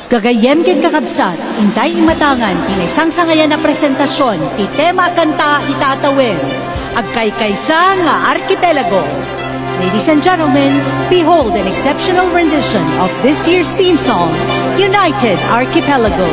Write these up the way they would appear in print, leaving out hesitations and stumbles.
Gagayem ken kakabsat, intay imatangan, pinaysangsangayan na presentasyon, ti tema kanta itatawin, agkaykaysa nga arkipelago. Ladies and gentlemen, behold an exceptional rendition of this year's theme song, United Archipelago.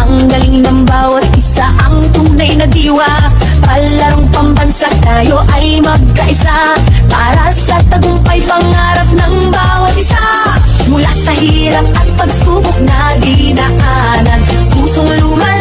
Ang galing ng bawat isa, ang tunay na diwa. Palarong pambansa, tayo ay magkaisa. Para sa tagumpay, pangarap ng bawat isa. Mula sa hirap at pagsubok na dinaanan, pusong luman